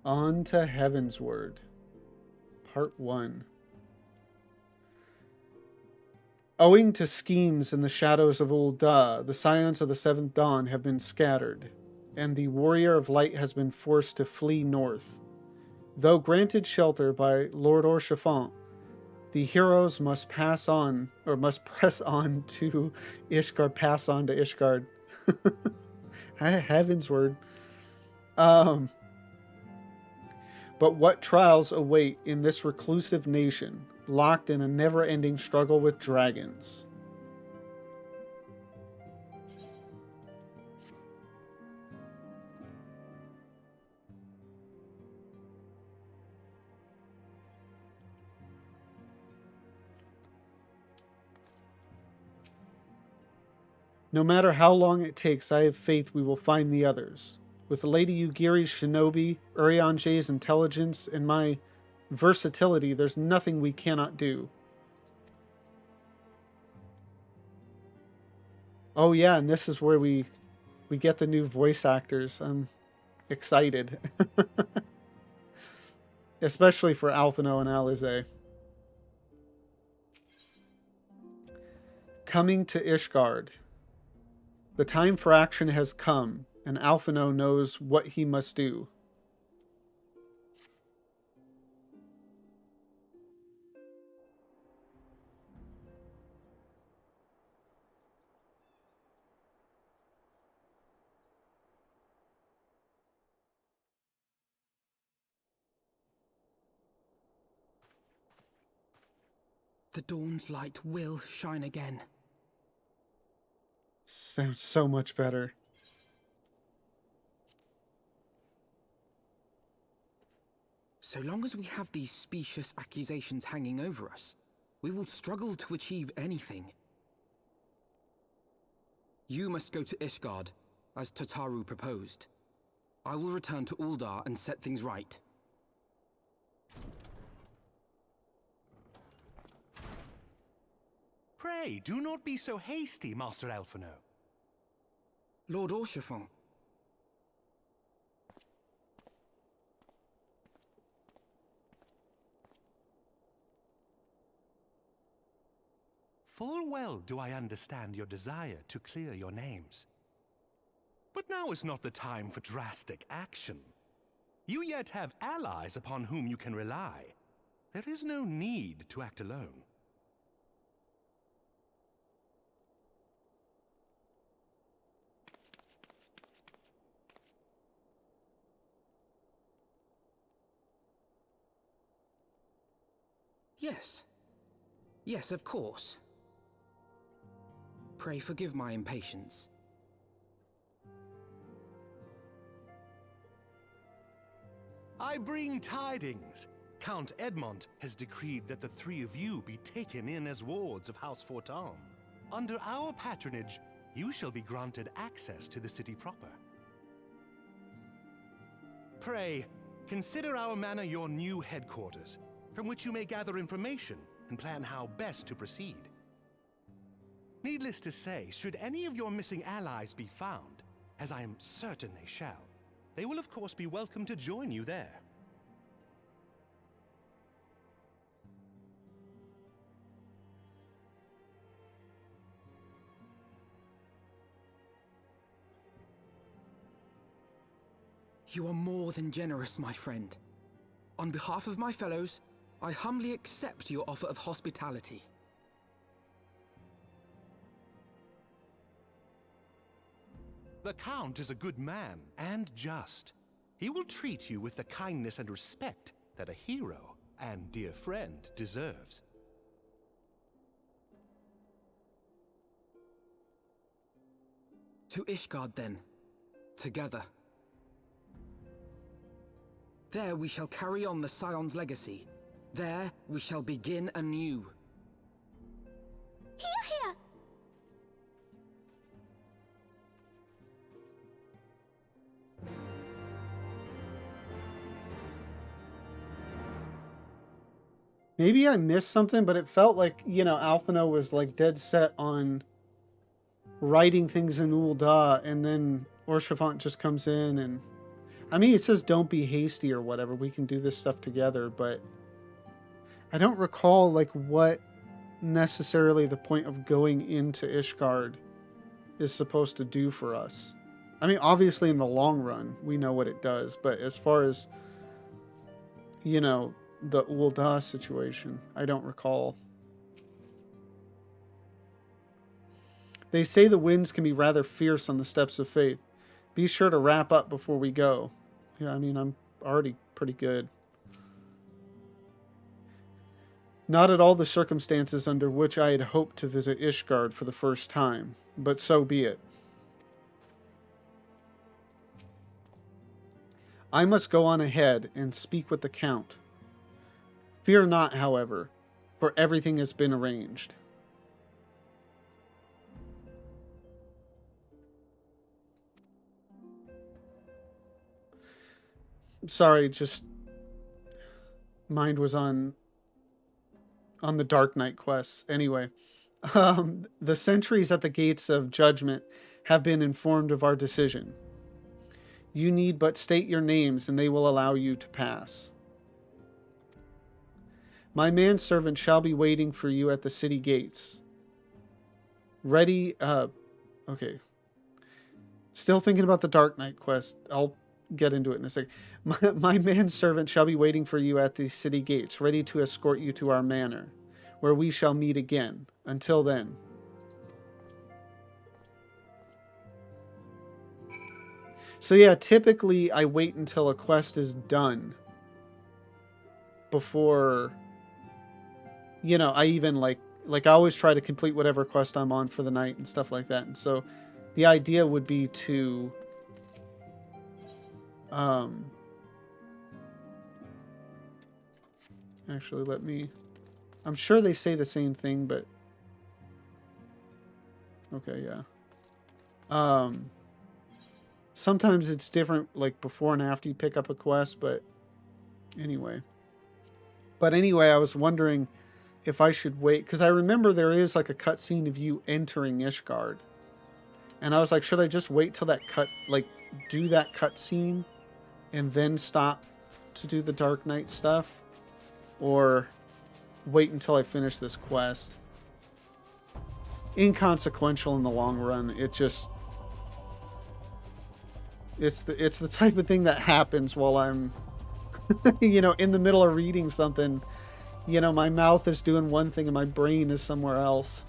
On to Heaven's Word. Part 1. Owing to schemes in the shadows of Ul'dah, the Scions of the Seventh Dawn have been scattered, and the Warrior of Light has been forced to flee north. Though granted shelter by Lord Orchefant, the heroes must press on to Ishgard. Pass on to Ishgard. Heaven's Word. But what trials await in this reclusive nation, locked in a never-ending struggle with dragons? No matter how long it takes, I have faith we will find the others. With Lady Yugiri's shinobi, Urianger's intelligence, and my versatility, there's nothing we cannot do. Oh yeah, and this is where we get the new voice actors. I'm excited. Especially for Alphinaud and Alisaie. Coming to Ishgard. The time for action has come, and Alphinaud knows what he must do. The dawn's light will shine again. Sounds so much better. So long as we have these specious accusations hanging over us, we will struggle to achieve anything. You must go to Ishgard, as Tataru proposed. I will return to Ul'dah and set things right. Pray, do not be so hasty, Master Alphinaud. Lord Orchefant. Full well do I understand your desire to clear your names. But now is not the time for drastic action. You yet have allies upon whom you can rely. There is no need to act alone. Yes. Yes, of course. Pray forgive my impatience. I bring tidings. Count Edmont has decreed that the three of you be taken in as wards of House Fortam. Under our patronage, you shall be granted access to the city proper. Pray, consider our manor your new headquarters, from which you may gather information and plan how best to proceed. Needless to say, should any of your missing allies be found, as I am certain they shall, they will of course be welcome to join you there. You are more than generous, my friend. On behalf of my fellows, I humbly accept your offer of hospitality. The Count is a good man and just. He will treat you with the kindness and respect that a hero and dear friend deserves. To Ishgard, then. Together. There we shall carry on the Scion's legacy. There we shall begin anew. Hear, hear! Maybe I missed something, but it felt like, Alphinaud was like dead set on writing things in Ul'dah, and then Orchefant just comes in, and I mean, it says don't be hasty or whatever. We can do this stuff together, but I don't recall like what necessarily the point of going into Ishgard is supposed to do for us. I mean, obviously in the long run, we know what it does, but as far as, you know, the Ul'dah situation, I don't recall. They say the winds can be rather fierce on the steps of faith. Be sure to wrap up before we go. Yeah, I mean, I'm already pretty good. Not at all the circumstances under which I had hoped to visit Ishgard for the first time, but so be it. I must go on ahead and speak with the Count. Fear not, however, for everything has been arranged. Sorry, just mind was on the Dark Knight quests. Anyway, the sentries at the gates of judgment have been informed of our decision. You need but state your names and they will allow you to pass. My manservant shall be waiting for you at the city gates. Ready, okay. Still thinking about the Dark Knight quest. I'll get into it in a second. My manservant shall be waiting for you at the city gates, ready to escort you to our manor, where we shall meet again. Until then. So yeah, typically I wait until a quest is done before, you know, I even like I always try to complete whatever quest I'm on for the night and stuff like that. And so the idea would be to actually let me, I'm sure they say the same thing, but okay, yeah. Sometimes it's different, like before and after you pick up a quest, but anyway. But anyway, I was wondering if I should wait, because I remember there is like a cutscene of you entering Ishgard. And I was like, should I just wait till that do that cutscene and then stop to do the Dark Knight stuff? Or wait until I finish this quest? Inconsequential in the long run. It just... It's the type of thing that happens while I'm, you know, in the middle of reading something. You know, my mouth is doing one thing and my brain is somewhere else.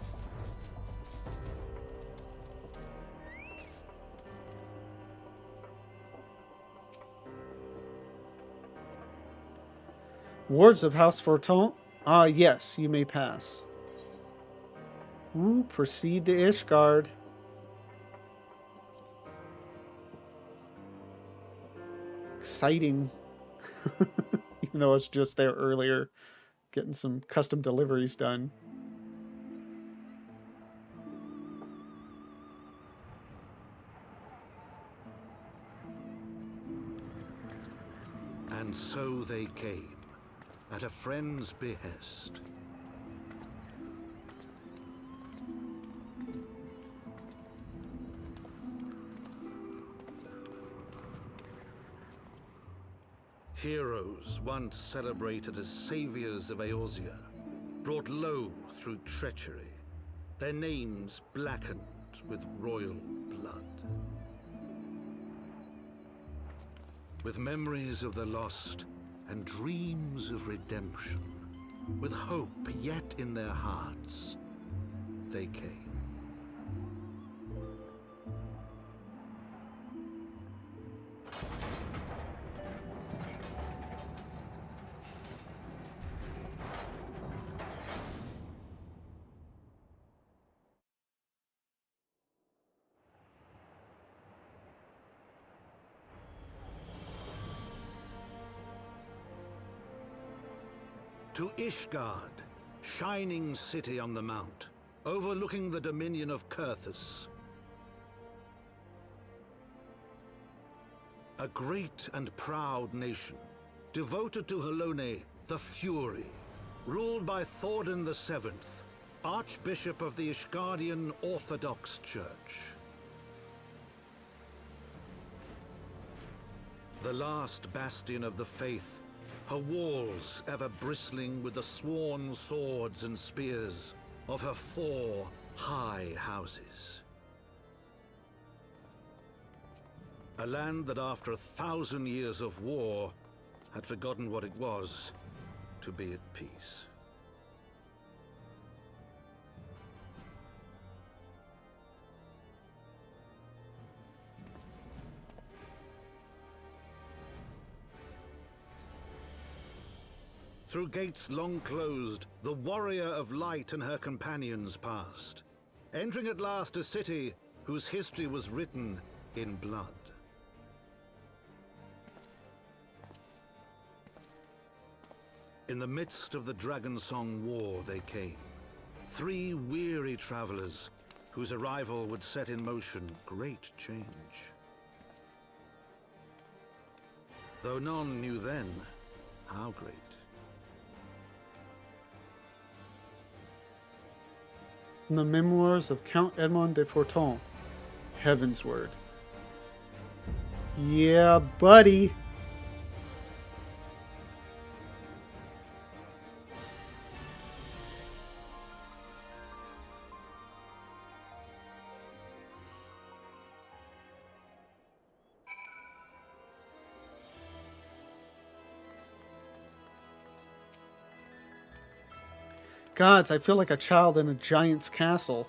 Wards of House Forton? Ah, yes, you may pass. Ooh, proceed to Ishgard. Exciting. Even though I was just there earlier getting some custom deliveries done. And so they came, at a friend's behest. Heroes once celebrated as saviors of Eorzea, brought low through treachery, their names blackened with royal blood. With memories of the lost and dreams of redemption, with hope yet in their hearts, they came. To Ishgard, shining city on the mount, overlooking the dominion of Kurthus. A great and proud nation, devoted to Halone, the Fury, ruled by Thordan VII, Archbishop of the Ishgardian Orthodox Church. the last bastion of the faith, her walls ever bristling with the sworn swords and spears of her 4 high houses. A land that after 1,000 years of war had forgotten what it was to be at peace. Through gates long closed, the warrior of light and her companions passed, entering at last a city whose history was written in blood. In the midst of the Dragonsong War they came, 3 weary travelers whose arrival would set in motion great change. Though none knew then how great. From the memoirs of Count Edmond de Forton, Heaven's Word. Yeah, buddy. Gods, I feel like a child in a giant's castle.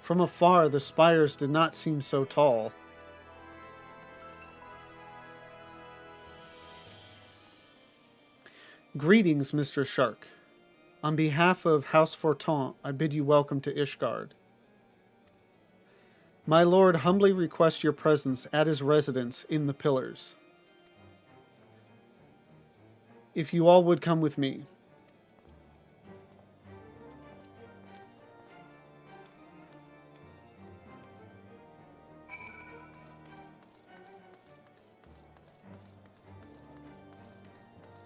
From afar, the spires did not seem so tall. Greetings, Mr. Shark. On behalf of House Forton, I bid you welcome to Ishgard. My lord humbly requests your presence at his residence in the Pillars. If you all would come with me.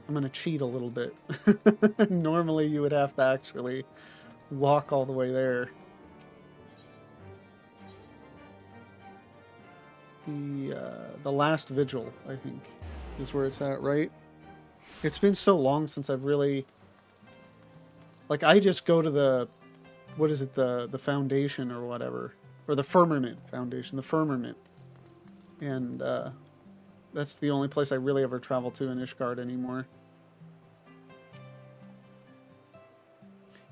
I'm going to cheat a little bit. Normally you would have to actually walk all the way there. The last vigil, I think, is where it's at, right? It's been so long since I've really... Like, I just go to the... What is it? The foundation or whatever. Or the firmament foundation. The firmament. And that's the only place I really ever travel to in Ishgard anymore.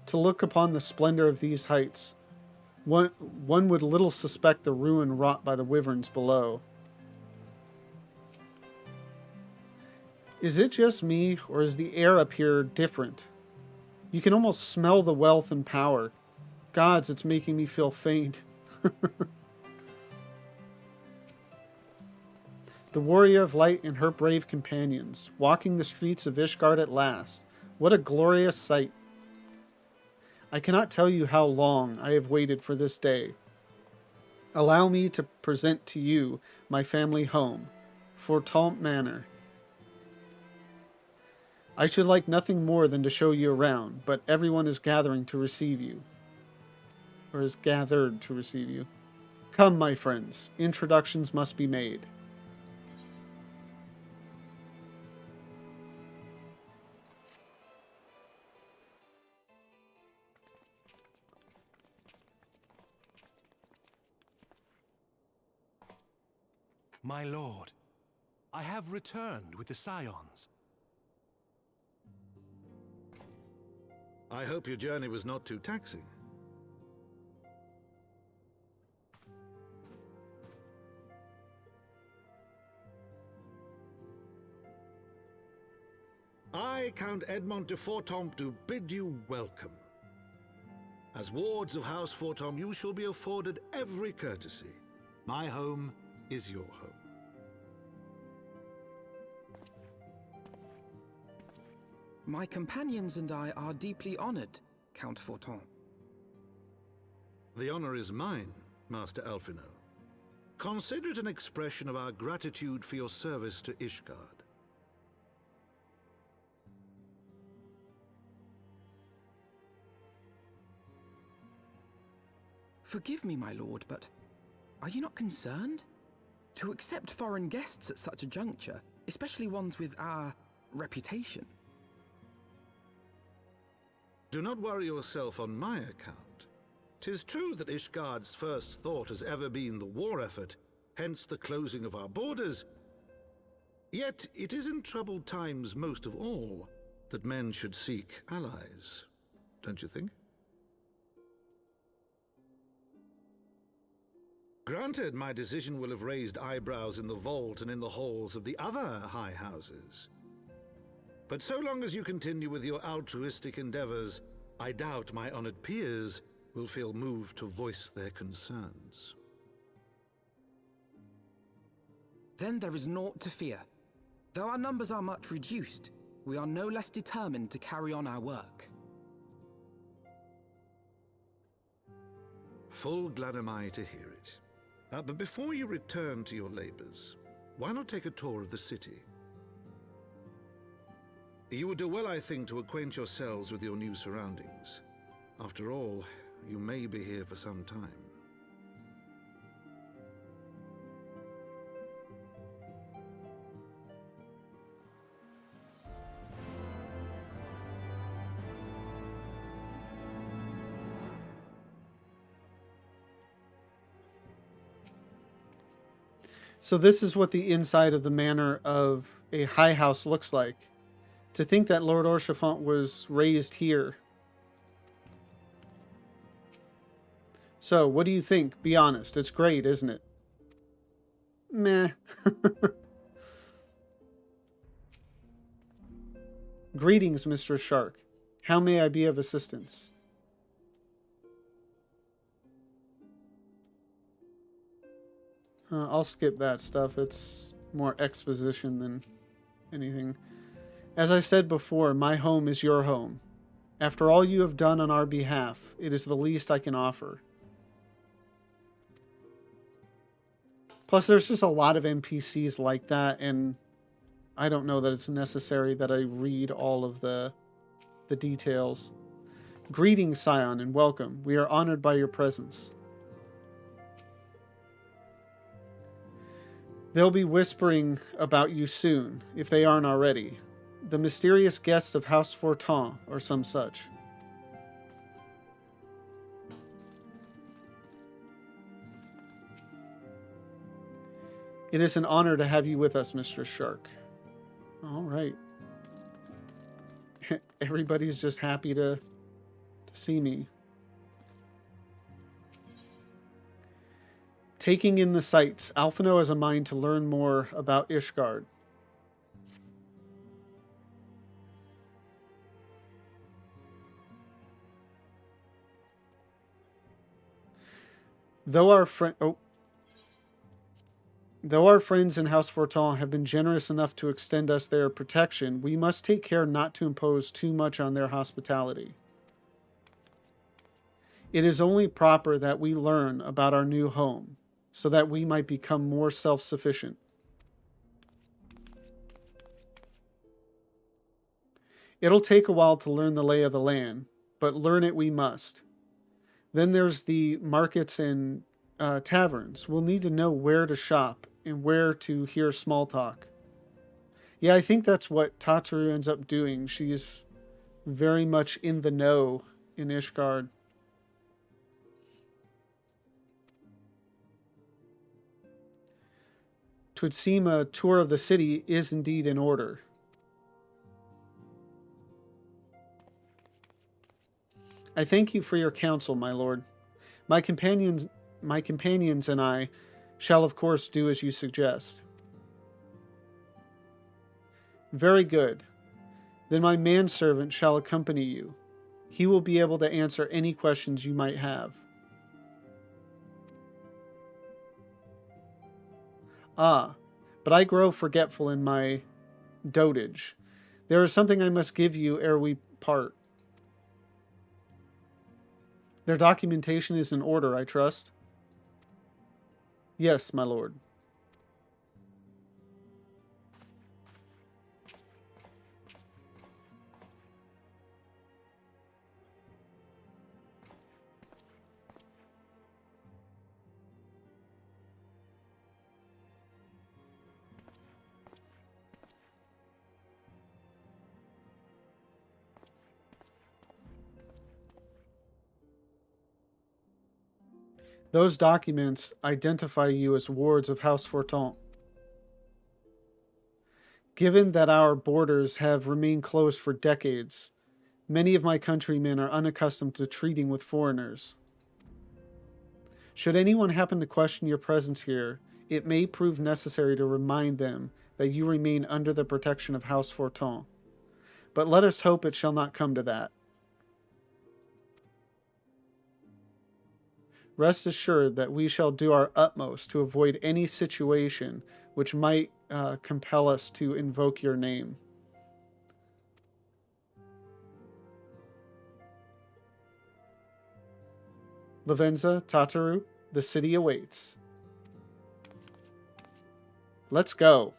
To look upon the splendor of these heights, one would little suspect the ruin wrought by the wyverns below. Is it just me, or is the air up here different? You can almost smell the wealth and power. Gods, it's making me feel faint. The warrior of light and her brave companions, walking the streets of Ishgard at last. What a glorious sight. I cannot tell you how long I have waited for this day. Allow me to present to you my family home, Forton Manor. I should like nothing more than to show you around, but everyone is gathering to receive you. Or is gathered to receive you. Come, my friends, introductions must be made. My lord, I have returned with the Scions. I hope your journey was not too taxing. I, Count Edmond de Forton, do bid you welcome. As wards of House Forton, you shall be afforded every courtesy. My home is your home. My companions and I are deeply honored, Count Forton. The honor is mine, Master Alphino. Consider it an expression of our gratitude for your service to Ishgard. Forgive me, my lord, but Are you not concerned? To accept foreign guests at such a juncture, especially ones with our reputation. Do not worry yourself on my account. 'Tis true that Ishgard's first thought has ever been the war effort, hence the closing of our borders. Yet it is in troubled times most of all that men should seek allies, don't you think? Granted, my decision will have raised eyebrows in the vault and in the halls of the other high houses. But so long as you continue with your altruistic endeavors, I doubt my honored peers will feel moved to voice their concerns. Then there is naught to fear. Though our numbers are much reduced, we are no less determined to carry on our work. Full glad am I to hear it. But before you return to your labors, why not take a tour of the city? You would do well, I think, to acquaint yourselves with your new surroundings. After all, you may be here for some time. So this is what the inside of the manor of a high house looks like. To think that Lord Orchifant was raised here. So, what do you think? Be honest. It's great, isn't it? Meh. Greetings, Mistress Shark. How may I be of assistance? I'll skip that stuff. It's more exposition than anything. As I said before, my home is your home. After all you have done on our behalf, it is the least I can offer. Plus, there's just a lot of NPCs like that, and I don't know that it's necessary that I read all of the details. Greetings, Scion, and welcome. We are honored by your presence. They'll be whispering about you soon, if they aren't already. The mysterious guests of House Fortin, or some such. It is an honor to have you with us, Mistress Shark. All right. Everybody's just happy to see me. Taking in the sights, Alphino has a mind to learn more about Ishgard. Though our friends in House Fortin have been generous enough to extend us their protection, we must take care not to impose too much on their hospitality. It is only proper that we learn about our new home, so that we might become more self-sufficient. It'll take a while to learn the lay of the land, but learn it we must. Then there's the markets and taverns. We'll need to know where to shop and where to hear small talk. Yeah, I think that's what Tataru ends up doing. She's very much in the know in Ishgard. Twould seem a tour of the city is indeed in order. I thank you for your counsel, my lord. My companions and I shall of course do as you suggest. Very good. Then my manservant shall accompany you. He will be able to answer any questions you might have. Ah, but I grow forgetful in my dotage. There is something I must give you ere we part. Their documentation is in order, I trust? Yes, my lord. Those documents identify you as wards of House Forton. Given that our borders have remained closed for decades, many of my countrymen are unaccustomed to treating with foreigners. Should anyone happen to question your presence here, it may prove necessary to remind them that you remain under the protection of House Forton. But let us hope it shall not come to that. Rest assured that we shall do our utmost to avoid any situation which might compel us to invoke your name. Lavenza, Tataru, the city awaits. Let's go.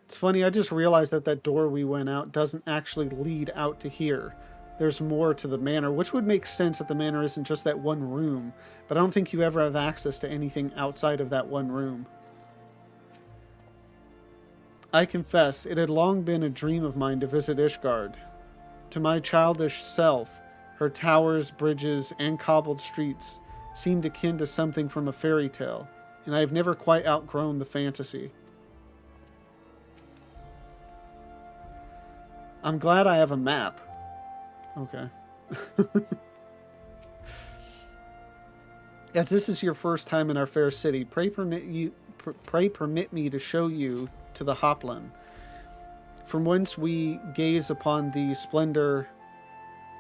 It's funny, I just realized that that door we went out doesn't actually lead out to here. There's more to the manor, which would make sense that the manor isn't just that one room, but I don't think you ever have access to anything outside of that one room. I confess, it had long been a dream of mine to visit Ishgard. To my childish self, her towers, bridges, and cobbled streets seemed akin to something from a fairy tale, and I have never quite outgrown the fantasy. I'm glad I have a map. Okay. As this is your first time in our fair city, pray permit me to show you to the Hopland, from whence we gaze upon the splendor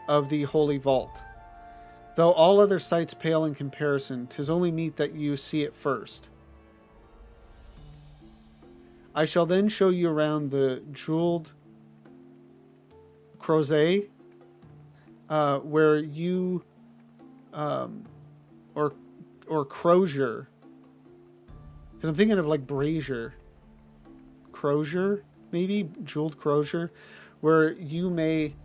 of the Holy Vault. Though all other sights pale in comparison, 'tis only meet that you see it first. I shall then show you around the jeweled crozet, where you, or crozier, because I'm thinking of like brazier, crozier, maybe jeweled crozier, where you may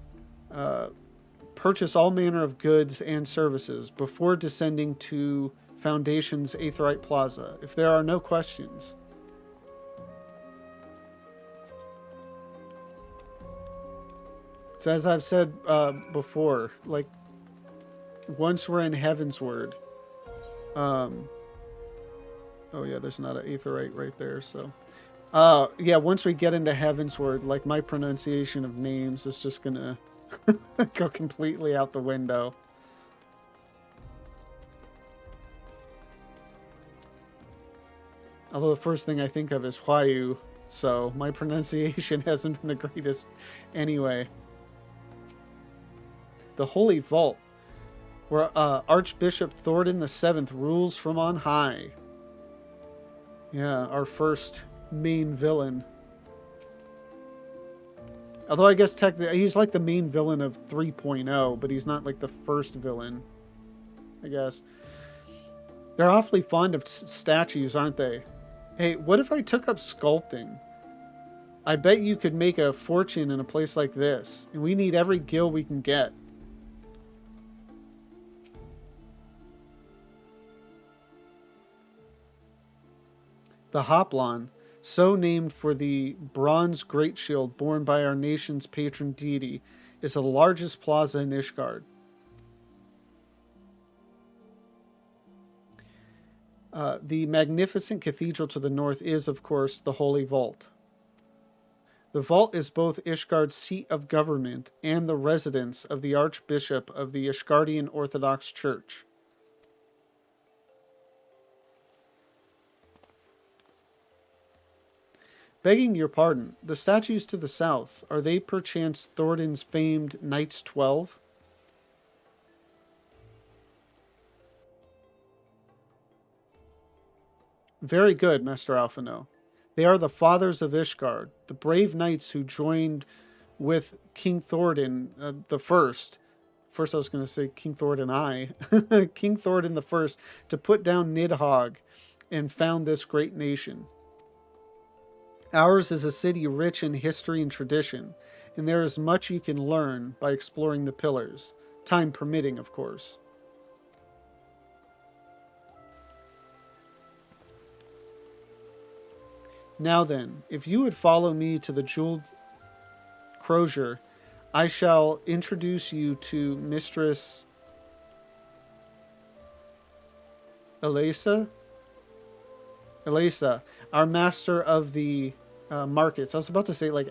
purchase all manner of goods and services before descending to Foundation's Aetheryte Plaza, if there are no questions. So as I've said before, like, once we're in Heavensward, oh yeah, there's not an Aetheryte right there, so. Yeah, once we get into Heavensward, like, my pronunciation of names is just gonna go completely out the window. Although the first thing I think of is Huayu, so my pronunciation hasn't been the greatest anyway. The Holy Vault, where Archbishop Thordan VII rules from on high. Yeah, our first main villain. Although I guess technically he's like the main villain of 3.0, but he's not like the first villain, I guess. They're awfully fond of statues, aren't they? Hey, what if I took up sculpting? I bet you could make a fortune in a place like this, and we need every gil we can get. The Hoplon, so named for the bronze great shield borne by our nation's patron deity, is the largest plaza in Ishgard. The magnificent cathedral to the north is, of course, the Holy Vault. The vault is both Ishgard's seat of government and the residence of the Archbishop of the Ishgardian Orthodox Church. Begging your pardon, the statues to the south, are they perchance Thordan's famed Knights 12? Very good, Master Alphino. They are the fathers of Ishgard, the brave knights who joined with King Thordan the First. First I was going to say King Thordan King Thordan the First, to put down Nidhogg and found this great nation. Ours is a city rich in history and tradition, and there is much you can learn by exploring the pillars, time permitting, of course. Now then, if you would follow me to the jeweled crozier, I shall introduce you to Mistress Elisa, our master of the markets. I was about to say like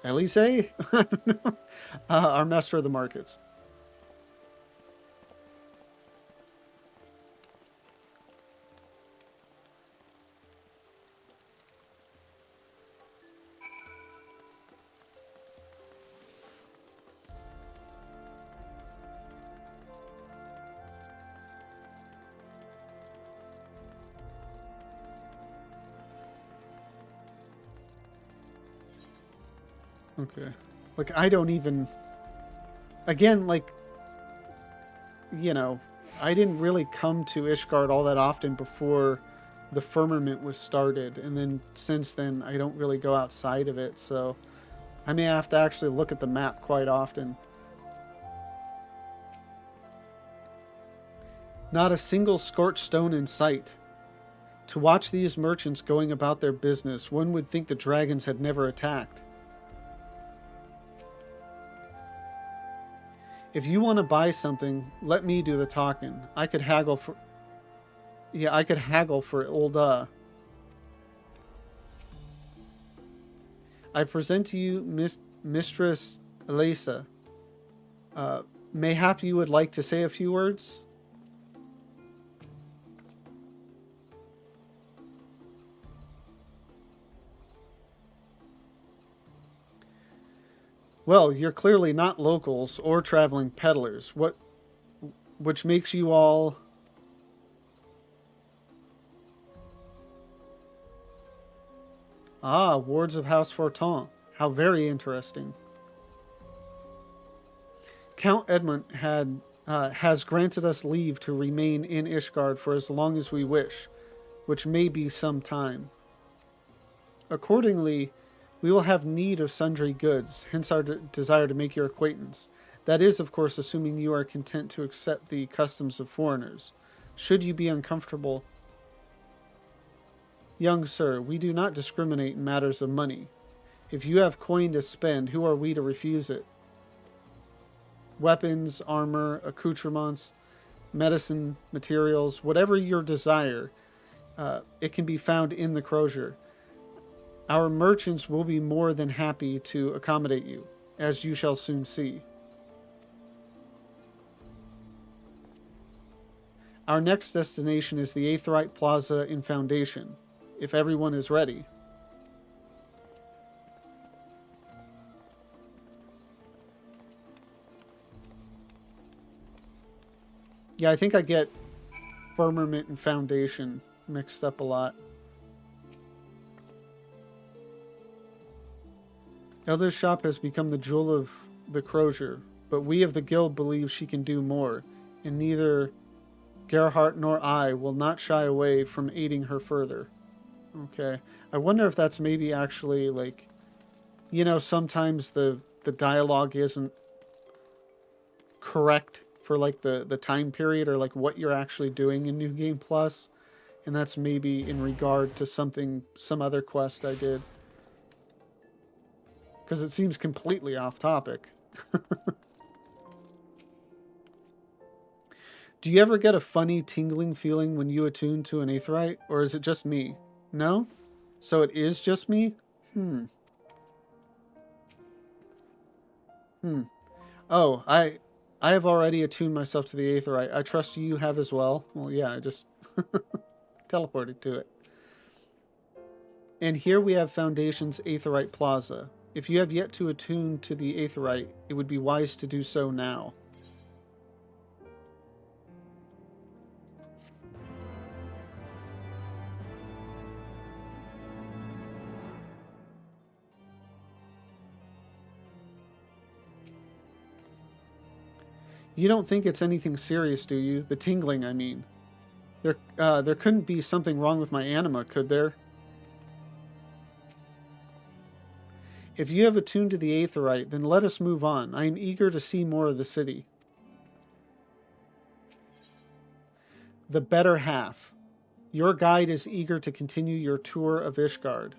Elise. I don't know. Our master of the markets. Okay. Like, I don't even... Again, like, you know, I didn't really come to Ishgard all that often before the firmament was started. And then since then, I don't really go outside of it. So I may have to actually look at the map quite often. Not a single scorched stone in sight. To watch these merchants going about their business, one would think the dragons had never attacked. If you want to buy something, let me do the talking. I could haggle for... Yeah, I could haggle for old, I present to you Mistress Elisa. Mayhap you would like to say a few words? Well, you're clearly not locals or traveling peddlers. Which makes you all... Ah, wards of House Fortin. How very interesting. Count Edmund has granted us leave to remain in Ishgard for as long as we wish, which may be some time. Accordingly, we will have need of sundry goods, hence our desire to make your acquaintance. That is, of course, assuming you are content to accept the customs of foreigners. Should you be uncomfortable... Young sir, we do not discriminate in matters of money. If you have coin to spend, who are we to refuse it? Weapons, armor, accoutrements, medicine, materials, whatever your desire, it can be found in the crozier. Our merchants will be more than happy to accommodate you, as you shall soon see. Our next destination is the Aetheryte Plaza in Foundation, if everyone is ready. Yeah, I think I get Firmament and Foundation mixed up a lot. Elder's shop has become the jewel of the crozier, but we of the guild believe she can do more, and neither Gerhardt nor I will not shy away from aiding her further. Okay. I wonder if that's maybe actually, like, you know, sometimes the dialogue isn't correct for, like, the time period or, like, what you're actually doing in New Game Plus. And that's maybe in regard to some other quest I did. Because it seems completely off topic. Do you ever get a funny tingling feeling when you attune to an Aetheryte? Or is it just me? No? So it is just me? Oh, I have already attuned myself to the Aetheryte. I trust you have as well. Well, yeah, I just teleported to it. And here we have Foundation's Aetheryte Plaza. If you have yet to attune to the Aetheryte, it would be wise to do so now. You don't think it's anything serious, do you? The tingling, I mean. There couldn't be something wrong with my anima, could there? If you have attuned to the Aetheryte, then let us move on. I am eager to see more of the city. The better half. Your guide is eager to continue your tour of Ishgard.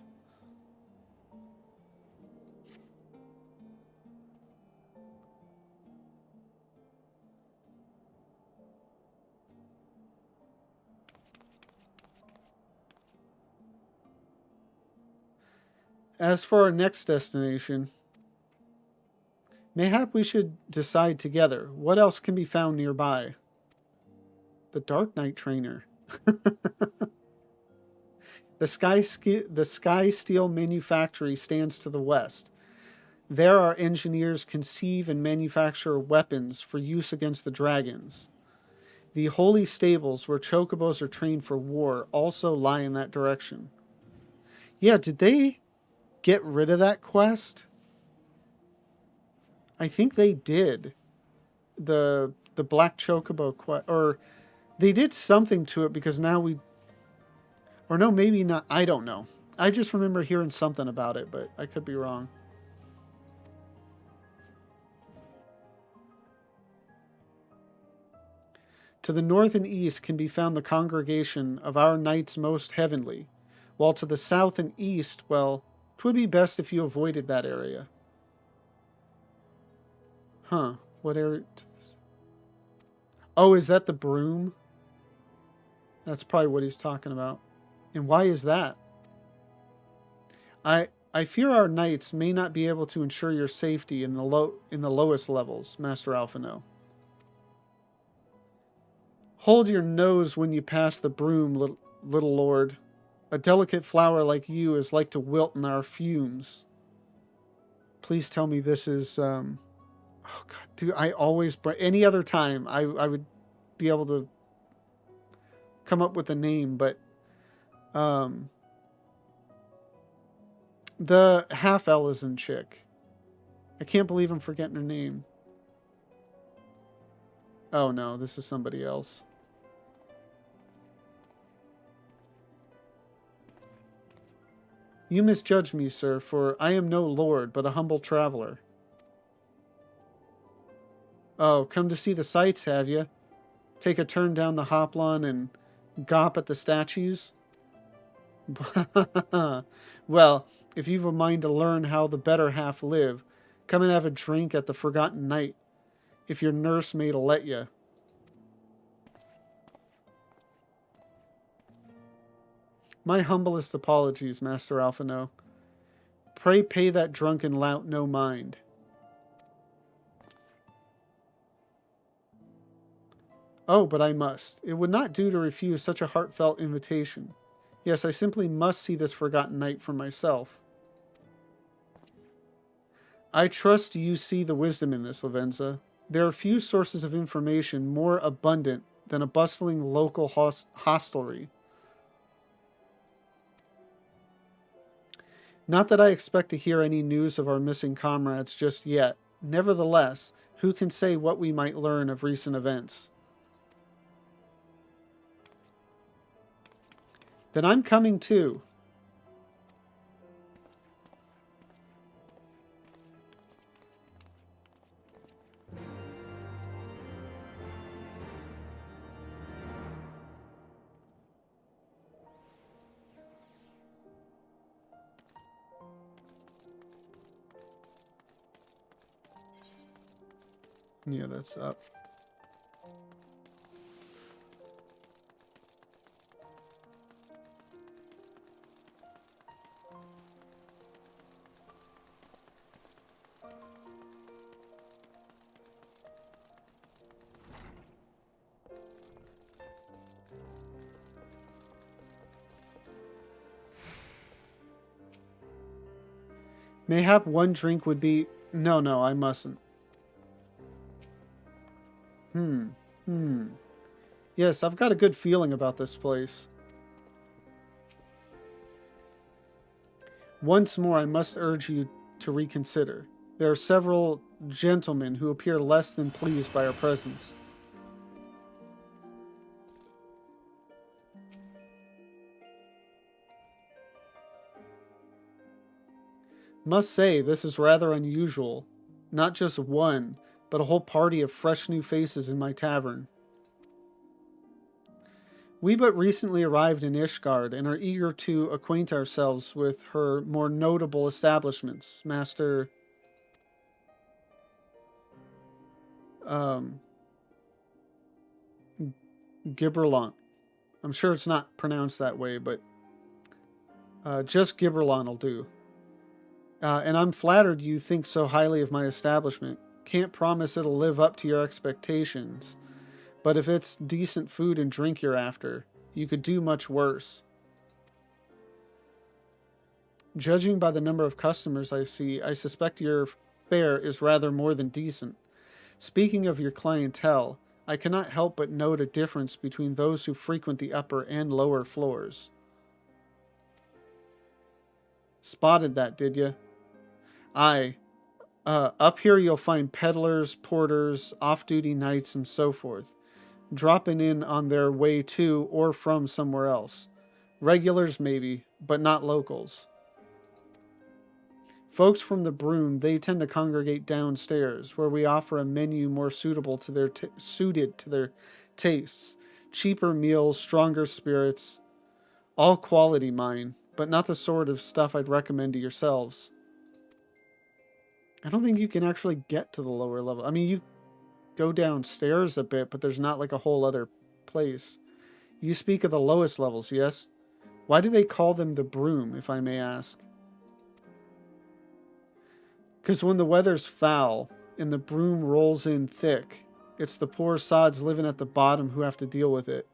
As for our next destination, mayhap we should decide together. What else can be found nearby? The Dark Knight Trainer. The Sky Steel Manufactory stands to the west. There our engineers conceive and manufacture weapons for use against the dragons. The holy stables where chocobos are trained for war also lie in that direction. Yeah, did they get rid of that quest? I think they did. The Black Chocobo quest, or they did something to it because now we, or no, maybe not. I don't know. I just remember hearing something about it, but I could be wrong. To the north and east can be found the congregation of our knights most heavenly, while to the south and east, well, 'twould be best if you avoided that area. Huh, what area? Oh, is that the broom? That's probably what he's talking about. And why is that? I fear our knights may not be able to ensure your safety in the lowest levels, Master Alphino. Hold your nose when you pass the broom, little lord. A delicate flower like you is like to wilt in our fumes. Please tell me this is, oh God, dude, I always, any other time, I would be able to come up with a name, but, the half-Elysian chick. I can't believe I'm forgetting her name. Oh no, this is somebody else. You misjudge me, sir, for I am no lord, but a humble traveler. Oh, come to see the sights, have you? Take a turn down the Hoplon and gawp at the statues? Well, if you've a mind to learn how the better half live, come and have a drink at the Forgotten Knight, if your nursemaid'll let you. My humblest apologies, Master Alphino. Pray pay that drunken lout no mind. Oh, but I must. It would not do to refuse such a heartfelt invitation. Yes, I simply must see this Forgotten Knight for myself. I trust you see the wisdom in this, Lavenza. There are few sources of information more abundant than a bustling local hostelry. Not that I expect to hear any news of our missing comrades just yet. Nevertheless, who can say what we might learn of recent events? Then I'm coming too. Yeah, that's up. Mayhap one drink would be... No, I mustn't. Yes, I've got a good feeling about this place. Once more, I must urge you to reconsider. There are several gentlemen who appear less than pleased by our presence. Must say, this is rather unusual. Not just one, but a whole party of fresh new faces in my tavern. We but recently arrived in Ishgard and are eager to acquaint ourselves with her more notable establishments, Master... Gibberlon. I'm sure it's not pronounced that way, but just Gibberlon will do. And I'm flattered you think so highly of my establishment. Can't promise it'll live up to your expectations, but if it's decent food and drink you're after, you could do much worse. Judging by the number of customers I see, I suspect your fare is rather more than decent. Speaking of your clientele, I cannot help but note a difference between those who frequent the upper and lower floors. Spotted that, did you? Aye. Up here you'll find peddlers, porters, off-duty knights, and so forth, dropping in on their way to or from somewhere else. Regulars maybe, but not locals. Folks from the Broom, they tend to congregate downstairs, where we offer a menu more suitable to their suited to their tastes. Cheaper meals, stronger spirits, all quality mine, but not the sort of stuff I'd recommend to yourselves. I don't think you can actually get to the lower level. I mean, you go downstairs a bit, but there's not like a whole other place. You speak of the lowest levels, yes? Why do they call them the Broom, if I may ask? Because when the weather's foul and the broom rolls in thick, it's the poor sods living at the bottom who have to deal with it.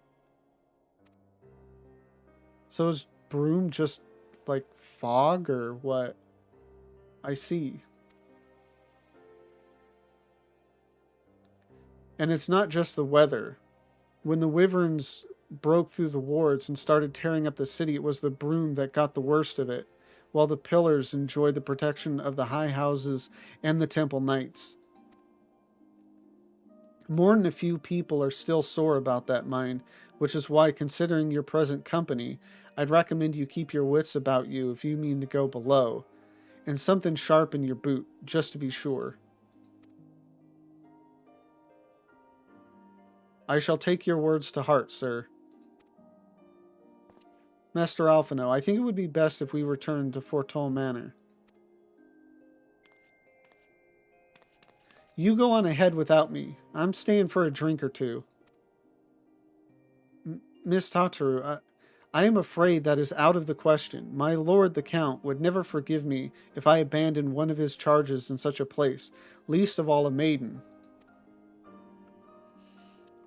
So is broom just like fog or what? I see. And it's not just the weather. When the wyverns broke through the wards and started tearing up the city, it was the broom that got the worst of it, while the pillars enjoyed the protection of the high houses and the temple knights. More than a few people are still sore about that mine, which is why, considering your present company, I'd recommend you keep your wits about you if you mean to go below, and something sharp in your boot, just to be sure. I shall take your words to heart, sir. Master Alphino, I think it would be best if we returned to Fortol Manor. You go on ahead without me. I'm staying for a drink or two. Miss Tataru, I am afraid that is out of the question. My lord the Count would never forgive me if I abandoned one of his charges in such a place, least of all a maiden.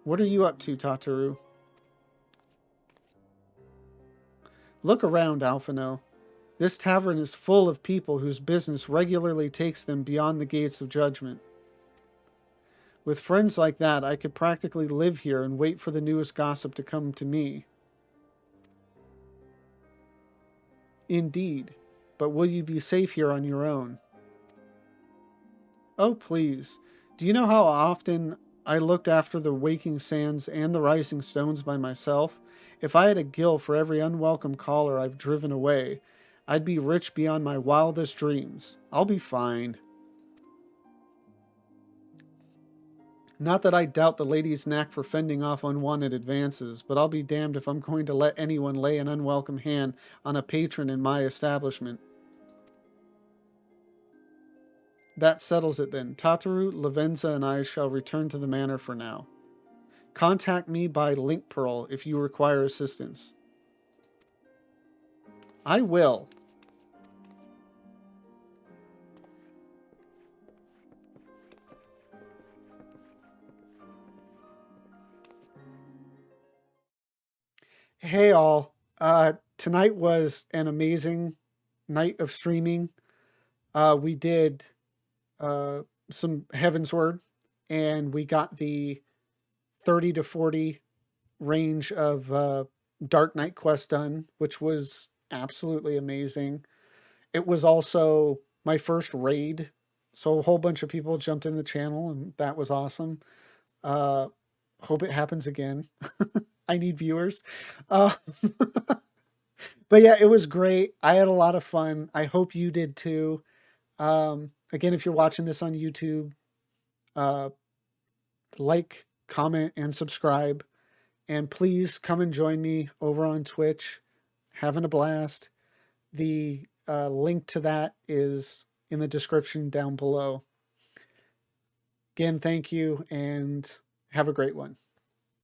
What are you up to, Tataru? Look around, Alphino. This tavern is full of people whose business regularly takes them beyond the gates of judgment. With friends like that, I could practically live here and wait for the newest gossip to come to me. Indeed, but will you be safe here on your own? Oh, please. Do you know how often I looked after the waking sands and the rising stones by myself? If I had a gill for every unwelcome caller I've driven away, I'd be rich beyond my wildest dreams. I'll be fine. Not that I doubt the lady's knack for fending off unwanted advances, but I'll be damned if I'm going to let anyone lay an unwelcome hand on a patron in my establishment. That settles it then. Tataru, Lavenza, and I shall return to the manor for now. Contact me by link pearl if you require assistance. I will. Hey all. Tonight was an amazing night of streaming. We did some Heavensward, and we got the 30 to 40 range of Dark Knight quest done, which was absolutely amazing. It was also my first raid, so a whole bunch of people jumped in the channel, and that was awesome. Hope it happens again. I need viewers. Uh, but yeah, it was great. I had a lot of fun. I hope you did too. Again, if you're watching this on YouTube, like, comment, and subscribe. And please come and join me over on Twitch. Having a blast. The link to that is in the description down below. Again, thank you and have a great one.